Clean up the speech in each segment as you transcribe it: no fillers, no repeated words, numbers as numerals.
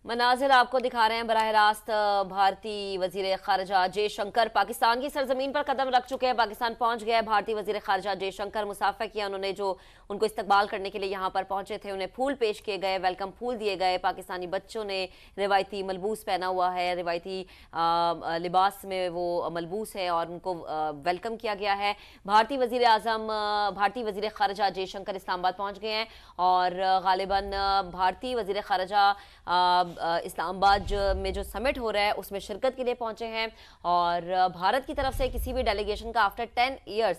मनाजिर आपको दिखा रहे हैं बराह रास्त। भारतीय वजीर खारजा जयशंकर पाकिस्तान की सरजमीन पर कदम रख चुके हैं। पाकिस्तान पहुंच गए। भारतीय वजीर खारजा जयशंकर मुसाफा किया उन्होंने, जो उनको इस्तकबाल करने के लिए यहाँ पर पहुंचे थे। उन्हें फूल पेश किए गए, वेलकम फूल दिए गए। पाकिस्तानी बच्चों ने रिवायती मलबूस पहना हुआ है, रिवायती लिबास में वो मलबूस है और उनको वेलकम किया गया है। भारतीय वजीर आजम, भारतीय वजीर खारजा जयशंकर इस्लामाबाद पहुंच गए हैं और गालिबन भारतीय वजीर खारजा इस्लामाबाद में जो समिट हो रहा है उसमें शिरकत के लिए पहुंचे हैं। और भारत की तरफ से किसी भी डेलीगेशन का आफ्टर 10 ईयर्स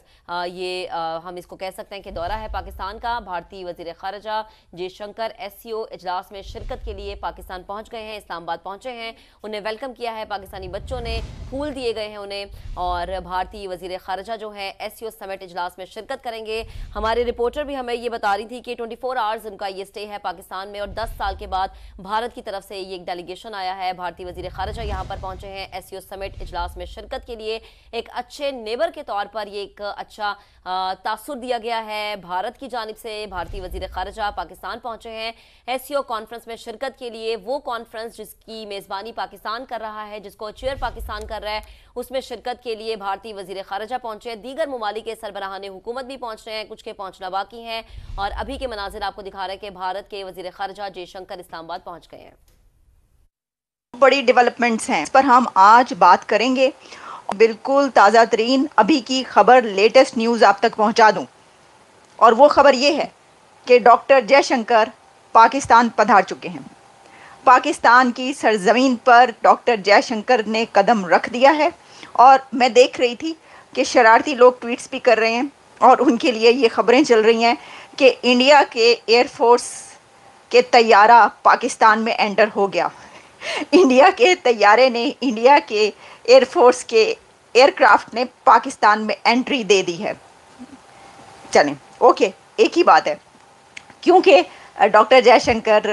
ये हम इसको कह सकते हैं कि दौरा है पाकिस्तान का। भारतीय वजीर खारजा जयशंकर एससीओ इजलास में शिरकत के लिए पाकिस्तान पहुंच गए हैं, इस्लामाबाद पहुंचे हैं। उन्हें वेलकम किया है पाकिस्तानी बच्चों ने, फूल दिए गए हैं उन्हें। और भारतीय वजीर खारजा जो है एससीओ समिट इजलास में शिरकत करेंगे। हमारी रिपोर्टर भी हमें ये बता रही थी कि 24 आवर्स उनका ये स्टे है पाकिस्तान में और 10 साल के बाद भारत की तरफ से ये एक डेलीगेशन आया है। भारतीय वजीर खारजा यहाँ पर पहुंचे हैं एससीओ समिट इजलास में शिरकत के लिए। एक अच्छे नेबर के तौर पर ये एक अच्छा तासुर दिया गया है भारत की जानिब से। भारतीय वजीर खारजा पाकिस्तान पहुंचे हैं एससीओ कॉन्फ्रेंस में शिरकत के लिए। वो कॉन्फ्रेंस जिसकी मेजबानी पाकिस्तान कर रहा है, जिसको चेयर पाकिस्तान कर रहा है, उसमें शिरकत के लिए भारतीय वजीर खारजा पहुंचे हैं। दीगर ममालिक के सरबराहान हुकूमत भी पहुंच रहे हैं, कुछ के पहुंचना बाकी हैं। और अभी के मनाजिर आपको दिखा रहे हैं कि भारत के वजीर खारजा जयशंकर इस्लामाबाद पहुंच गए हैं। बड़ी डेवलपमेंट्स हैं, इस पर हम आज बात करेंगे। बिल्कुल ताज़ा तरीन अभी की खबर, लेटेस्ट न्यूज़ आप तक पहुंचा दूं। और वो खबर ये है कि डॉक्टर जयशंकर पाकिस्तान पधार चुके हैं। पाकिस्तान की सरजमीन पर डॉक्टर जयशंकर ने कदम रख दिया है। और मैं देख रही थी कि शरारती लोग ट्वीट्स भी कर रहे हैं और उनके लिए ये खबरें चल रही हैं कि इंडिया के एयरफोर्स के तैयारा पाकिस्तान में एंटर हो गया। इंडिया के तैयारे ने, इंडिया के एयरफोर्स के एयरक्राफ्ट ने पाकिस्तान में एंट्री दे दी है। चलें, ओके, एक ही बात है, क्योंकि डॉक्टर जयशंकर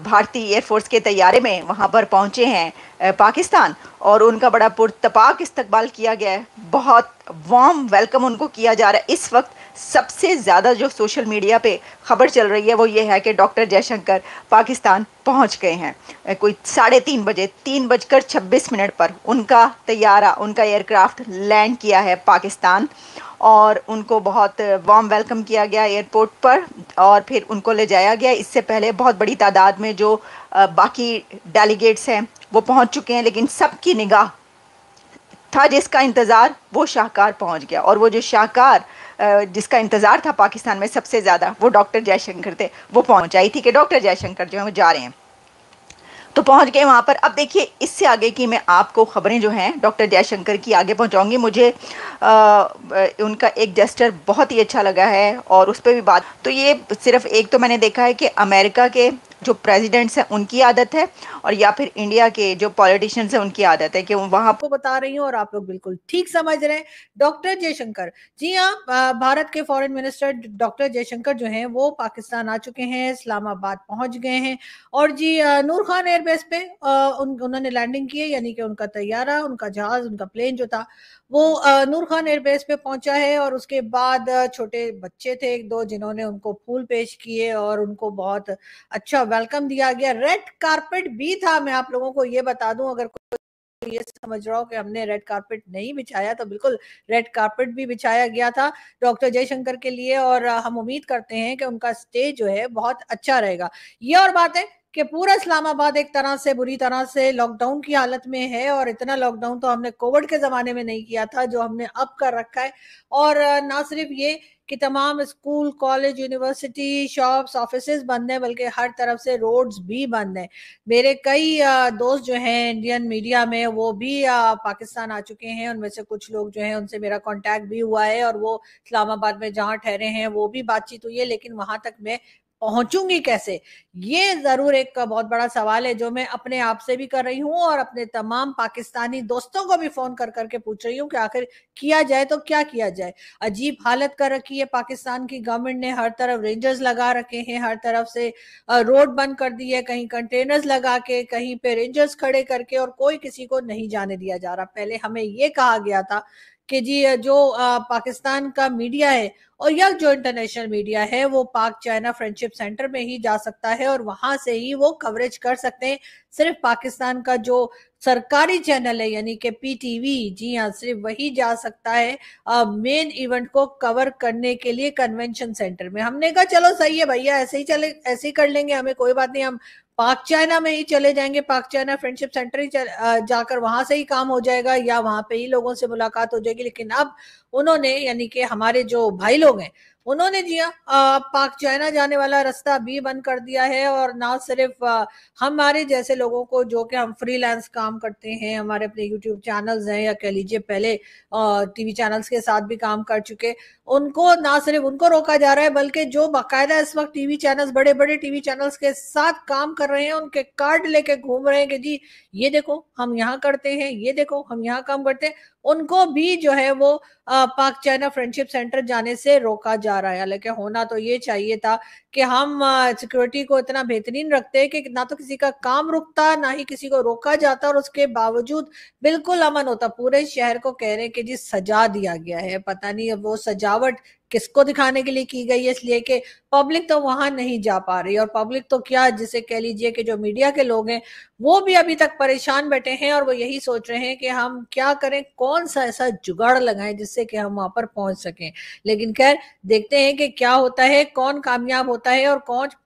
भारतीय एयरफोर्स के तैयारे में वहाँ पर पहुँचे हैं पाकिस्तान, और उनका बड़ा पुरतपाक इस्तकबाल किया गया है। बहुत वार्म वेलकम उनको किया जा रहा है। इस वक्त सबसे ज़्यादा जो सोशल मीडिया पे ख़बर चल रही है वो ये है कि डॉक्टर जयशंकर पाकिस्तान पहुंच गए हैं। कोई 3:30 बजे, 3:26 पर उनका तैयारा, उनका एयरक्राफ्ट लैंड किया है पाकिस्तान। और उनको बहुत वार्म वेलकम किया गया एयरपोर्ट पर और फिर उनको ले जाया गया। इससे पहले बहुत बड़ी तादाद में जो बाकी डेलीगेट्स हैं वो पहुंच चुके हैं, लेकिन सबकी निगाह था जिसका इंतज़ार, वो शाहकार पहुंच गया। और वो जो शाहकार जिसका इंतज़ार था पाकिस्तान में सबसे ज़्यादा, वो डॉक्टर जयशंकर थे। वो पहुंचाई थी कि डॉक्टर जयशंकर जो हैं वो जा रहे हैं, तो पहुंच गए वहाँ पर। अब देखिए, इससे आगे की मैं आपको ख़बरें जो हैं डॉक्टर जयशंकर की आगे पहुँचाऊँगी। मुझे उनका एक जेस्चर बहुत ही अच्छा लगा है और उस पर भी बात। तो ये सिर्फ एक तो मैंने देखा है कि अमेरिका के जो प्रेसिडेंट्स हैं उनकी आदत है, और या फिर इंडिया के जो पॉलिटिशियंस हैं उनकी आदत है कि वहाँ को बता रही हूँ और आप लोग बिल्कुल ठीक समझ रहे हैं। डॉक्टर जयशंकर, जी हाँ, भारत के फॉरेन मिनिस्टर डॉक्टर जयशंकर जो हैं वो पाकिस्तान आ चुके हैं, इस्लामाबाद पहुंच गए हैं। और जी नूर खान एयरबेस पे उन्होंने लैंडिंग की है, यानी कि उनका तैयारा, उनका जहाज, उनका प्लेन जो था वो नूर खान एयरबेस पे पहुंचा है। और उसके बाद छोटे बच्चे थे एक दो जिन्होंने उनको फूल पेश किए और उनको बहुत अच्छा वेलकम दिया गया। रेड कारपेट भी था। मैं आप लोगों को ये बता दूं, अगर ये समझ रहा हो कि हमने रेड कारपेट नहीं बिछाया, तो बिल्कुल रेड कारपेट भी बिछाया गया था डॉक्टर जयशंकर के लिए। और हम उम्मीद करते हैं कि उनका स्टे जो है बहुत अच्छा रहेगा। ये और बात है कि पूरा इस्लामाबाद एक तरह से बुरी तरह से लॉकडाउन की हालत में है, और इतना लॉकडाउन तो हमने कोविड के जमाने में नहीं किया था जो हमने अब कर रखा है। और ना सिर्फ ये कि तमाम school, college, university, shops, offices बंद हैं, बल्कि हर तरफ से रोड्स भी बंद हैं। मेरे कई दोस्त जो हैं इंडियन मीडिया में, वो भी पाकिस्तान आ चुके हैं। उनमें से कुछ लोग जो हैं उनसे मेरा कांटेक्ट भी हुआ है और वो इस्लामाबाद में जहां ठहरे हैं वो भी बातचीत हुई है। लेकिन वहां तक मैं पहुंचूंगी कैसे, ये जरूर एक बहुत बड़ा सवाल है जो मैं अपने आप से भी कर रही हूं और अपने तमाम पाकिस्तानी दोस्तों को भी फोन कर करके पूछ रही हूं कि आखिर किया जाए तो क्या किया जाए। अजीब हालत कर रखी है पाकिस्तान की गवर्नमेंट ने, हर तरफ रेंजर्स लगा रखे हैं, हर तरफ से रोड बंद कर दी है, कहीं कंटेनर्स लगा के, कहीं पे रेंजर्स खड़े करके, और कोई किसी को नहीं जाने दिया जा रहा। पहले हमें ये कहा गया था कि जी जो पाकिस्तान का मीडिया है और या जो इंटरनेशनल मीडिया है वो पाक चाइना फ्रेंडशिप सेंटर में ही जा सकता है और वहां से ही वो कवरेज कर सकते हैं। सिर्फ पाकिस्तान का जो सरकारी चैनल है यानी कि पीटीवी, जी हाँ, सिर्फ वही जा सकता है मेन इवेंट को कवर करने के लिए कन्वेंशन सेंटर में। हमने कहा चलो सही है भैया, ऐसे ही चले, ऐसे ही कर लेंगे, हमें कोई बात नहीं, हम पाक चाइना में ही चले जाएंगे, पाक चाइना फ्रेंडशिप सेंटर ही जाकर वहां से ही काम हो जाएगा या वहां पे ही लोगों से मुलाकात हो जाएगी। लेकिन अब उन्होंने यानी कि हमारे जो भाई लोग हैं उन्होंने जी पाक चाइना जाने वाला रास्ता भी बंद कर दिया है। और ना सिर्फ हमारे जैसे लोगों को जो कि हम फ्रीलांस काम करते हैं, हमारे अपने यूट्यूब चैनल्स हैं या कह लीजिए पहले टीवी चैनल्स के साथ भी काम कर चुके, उनको ना सिर्फ उनको रोका जा रहा है बल्कि जो बाकायदा इस वक्त टीवी चैनल्स, बड़े बड़े टीवी चैनल्स के साथ काम कर रहे हैं, उनके कार्ड लेके घूम रहे हैं कि जी ये देखो हम यहाँ करते हैं, ये देखो हम यहाँ काम करते हैं, उनको भी जो है वो पाक चाइना फ्रेंडशिप सेंटर जाने से रोका जा रहा है। हालांकि होना तो ये चाहिए था कि हम सिक्योरिटी को इतना बेहतरीन रखते हैं कि ना तो किसी का काम रुकता, ना ही किसी को रोका जाता, और उसके बावजूद बिल्कुल अमन होता। पूरे शहर को कह रहे हैं कि जी सजा दिया गया है, पता नहीं अब वो सजावट किसको दिखाने के लिए की गई है, इसलिए कि पब्लिक तो वहां नहीं जा पा रही। और पब्लिक तो क्या, जिसे कह लीजिए कि जो मीडिया के लोग हैं वो भी अभी तक परेशान बैठे हैं और वो यही सोच रहे हैं कि हम क्या करें, कौन सा ऐसा जुगाड़ लगाएं जिससे कि हम वहां पर पहुंच सकें। लेकिन खैर देखते हैं कि क्या होता है, कौन कामयाब होता है और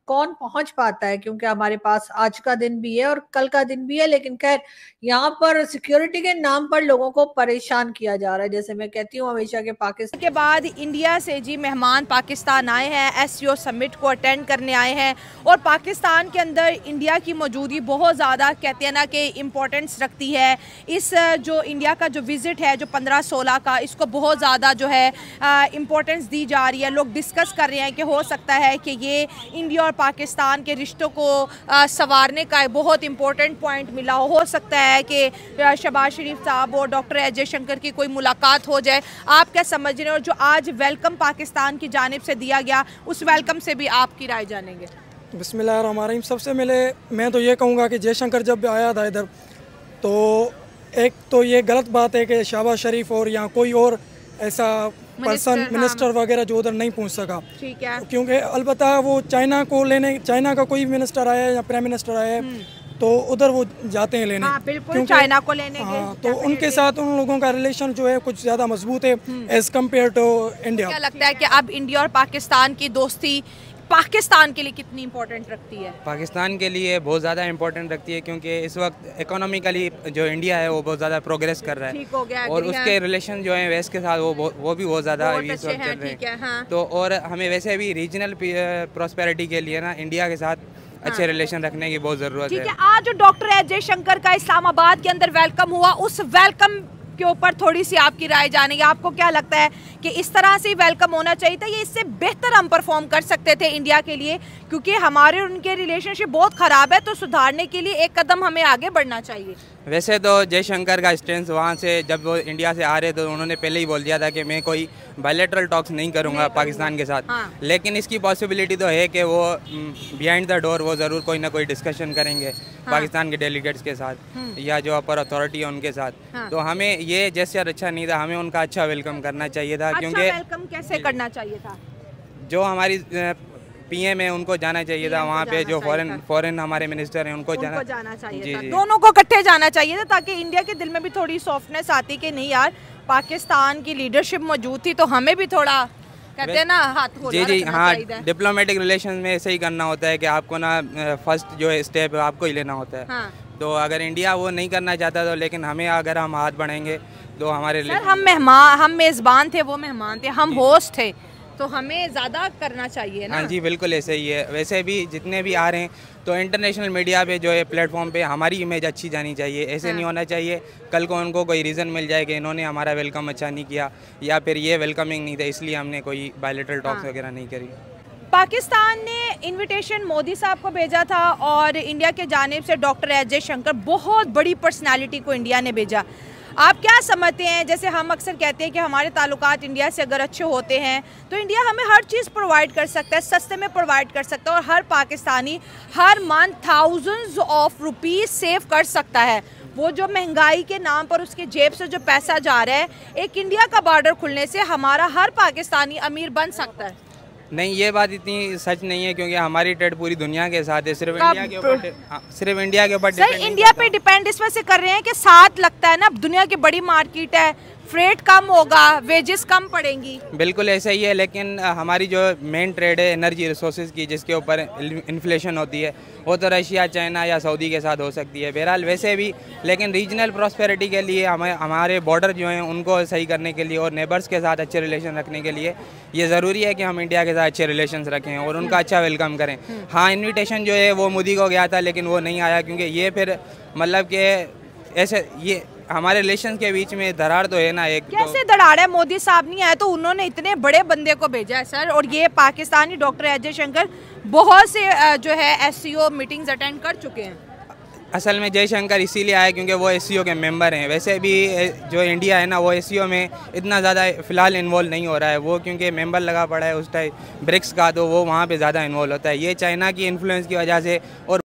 कौन पहुंच पाता है, क्योंकि हमारे पास आज का दिन भी है और कल का दिन भी है। लेकिन खैर यहाँ पर सिक्योरिटी के नाम पर लोगों को परेशान किया जा रहा है। जैसे मैं कहती हूँ हमेशा के पाकिस्तान के बाद इंडिया से जी मेहमान पाकिस्तान आए हैं, एससीओ समिट को अटेंड करने आए हैं और पाकिस्तान के अंदर इंडिया की मौजूदगी बहुत ज़्यादा कहते हैं ना कि इम्पोर्टेंस रखती है। इस जो इंडिया का जो विज़िट है जो 15-16 का, इसको बहुत ज़्यादा जो है इम्पोर्टेंस दी जा रही है। लोग डिस्कस कर रहे हैं कि हो सकता है कि ये इंडिया और पाकिस्तान के रिश्तों को संवारने का बहुत इम्पोर्टेंट पॉइंट मिला हो सकता है कि शहबाज शरीफ साहब और डॉक्टर एस जयशंकर की कोई मुलाकात हो जाए। आप क्या समझ रहे हैं? और जो आज वेलकम पाकिस्तान की जानिब से दिया गया उस वेलकम से भी आपकी राय जानेंगे। बिस्मिल्लाहिर्रहमानिर्रहीम। सबसे पहले मैं तो ये कहूँगा कि जयशंकर जब आया था इधर, तो एक तो ये गलत बात है कि शहबाज शरीफ और यहाँ कोई और ऐसा पर्सन मिनिस्टर वगैरह जो उधर नहीं पहुंच सका। ठीक है, क्योंकि अलबत्ता वो चाइना का कोई मिनिस्टर आया या प्राइम मिनिस्टर आया तो उधर वो जाते हैं लेने। बिल्कुल चाइना को लेने तो उनके साथ उन लोगों का रिलेशन जो है कुछ ज़्यादा मजबूत है एज कम्पेयर टू इंडिया। क्या लगता है कि अब इंडिया और पाकिस्तान की दोस्ती पाकिस्तान के लिए कितनी इम्पोर्टेंट रखती है? पाकिस्तान के लिए बहुत ज़्यादा इम्पोर्टेंट रखती है, क्योंकि इस वक्त इकोनॉमिकली जो इंडिया है वो बहुत ज़्यादा प्रोग्रेस कर रहा है। ठीक हो गया, और उसके रिलेशन जो है वेस्ट के साथ वो भी बहुत ज़्यादा इस वक्त चल रहे हैं। हाँ। तो और हमें वैसे भी रीजनल प्रॉस्पेरिटी के लिए ना इंडिया के साथ अच्छे रिलेशन रखने की बहुत ज़रूरत है। ठीक है, आज जो डॉक्टर एस जयशंकर का इस्लामाबाद के अंदर वेलकम हुआ, उस वेलकम के ऊपर थोड़ी सी आपकी राय जानेंगे। आपको क्या लगता है कि इस तरह से वेलकम होना चाहिए था, ये इससे बेहतर हम परफॉर्म कर सकते थे इंडिया के लिए? क्योंकि हमारे और उनके रिलेशनशिप बहुत ख़राब है, तो सुधारने के लिए एक कदम हमें आगे बढ़ना चाहिए। वैसे तो जयशंकर का स्टैंड वहाँ से जब वो इंडिया से आ रहे थे तो उन्होंने पहले ही बोल दिया था कि मैं कोई बायलैटरल टॉक्स नहीं करूँगा पाकिस्तान के साथ। हाँ। लेकिन इसकी पॉसिबिलिटी तो है कि वो बिहाइंड द डोर वो ज़रूर कोई ना कोई डिस्कशन करेंगे। हाँ। पाकिस्तान के डेलीगेट्स के साथ या जो अपर अथॉरिटी है उनके साथ। हाँ। तो हमें ये जेस्चर अच्छा नहीं था, हमें उनका अच्छा वेलकम करना चाहिए था। क्योंकि वेलकम कैसे करना चाहिए था? जो हमारी पीएम है उनको जाना चाहिए था वहाँ पे, जो फॉरेन हमारे मिनिस्टर हैं उनको जाना चाहिए था। दोनों को इकट्ठे जाना चाहिए था ताकि इंडिया के दिल में भी थोड़ी सॉफ्टनेस आती कि नहीं यार, पाकिस्तान की लीडरशिप मौजूद थी तो हमें भी थोड़ा कहते हैं ना हाथ खोला जी हाँ, डिप्लोमेटिक रिलेशन में ऐसे ही करना होता है कि आपको ना फर्स्ट जो है स्टेप आपको ही लेना होता है। हाँ। तो अगर इंडिया वो नहीं करना चाहता तो, लेकिन हमें अगर हम हाथ बढ़ाएंगे तो हमारे लिए हम मेज़बान थे, वो मेहमान थे, हम होस्ट थे, तो हमें ज़्यादा करना चाहिए ना। हाँ जी बिल्कुल ऐसे ही है। वैसे भी जितने भी आ रहे हैं तो इंटरनेशनल मीडिया पे जो है प्लेटफॉर्म पे हमारी इमेज अच्छी जानी चाहिए। ऐसे नहीं होना चाहिए कल को उनको कोई रीज़न मिल जाए कि इन्होंने हमारा वेलकम अच्छा नहीं किया या फिर ये वेलकमिंग नहीं था इसलिए हमने कोई बायलैटरल टॉक्स वगैरह नहीं करी। पाकिस्तान ने इनविटेशन मोदी साहब को भेजा था और इंडिया के जानिब से डॉक्टर एस जयशंकर, बहुत बड़ी पर्सनैलिटी को इंडिया ने भेजा। आप क्या समझते हैं? जैसे हम अक्सर कहते हैं कि हमारे ताल्लुकात इंडिया से अगर अच्छे होते हैं तो इंडिया हमें हर चीज़ प्रोवाइड कर सकता है, सस्ते में प्रोवाइड कर सकता है और हर पाकिस्तानी हर month thousands of rupees save कर सकता है। वो जो महंगाई के नाम पर उसके जेब से जो पैसा जा रहा है, एक इंडिया का बॉर्डर खुलने से हमारा हर पाकिस्तानी अमीर बन सकता है। नहीं, ये बात इतनी सच नहीं है, क्योंकि हमारी ट्रेड पूरी दुनिया के साथ है, सिर्फ इंडिया के ऊपर सर इंडिया पे डिपेंड इस वजह से कर रहे हैं कि साथ लगता है ना, दुनिया की बड़ी मार्केट है, फ्रेट कम होगा, वेजेस कम पड़ेंगी। बिल्कुल ऐसा ही है, लेकिन हमारी जो मेन ट्रेड है एनर्जी रिसोर्सेज की, जिसके ऊपर इन्फ्लेशन होती है, वो तो रशिया, चाइना या सऊदी के साथ हो सकती है। बहरहाल वैसे भी, लेकिन रीजनल प्रॉस्पेरिटी के लिए हमारे बॉर्डर जो हैं उनको सही करने के लिए और नेबर्स के साथ अच्छे रिलेशन रखने के लिए ये ज़रूरी है कि हम इंडिया के साथ अच्छे रिलेशन रखें और उनका अच्छा वेलकम करें। हाँ, इन्विटेशन जो है वो मोदी को गया था, लेकिन वो नहीं आया, क्योंकि ये फिर मतलब कि ऐसे ये हमारे रिलेशन के बीच में दरार तो है ना। एक कैसे दरार है? मोदी साहब नहीं आए तो उन्होंने इतने बड़े बंदे को भेजा है सर, और ये पाकिस्तानी डॉक्टर एस जयशंकर बहुत से जो है SCO मीटिंग्स अटेंड कर चुके हैं। असल में जयशंकर इसीलिए आए क्योंकि वो SCO के मेंबर हैं। वैसे भी जो इंडिया है ना, वो SCO में इतना ज़्यादा फ़िलहाल इन्वॉल्व नहीं हो रहा है, वो क्योंकि मेंबर लगा पड़ा है उस टाइम ब्रिक्स का, तो वो वहाँ पे ज़्यादा इन्वॉल्व होता है। ये चाइना की इन्फ्लुएंस की वजह से और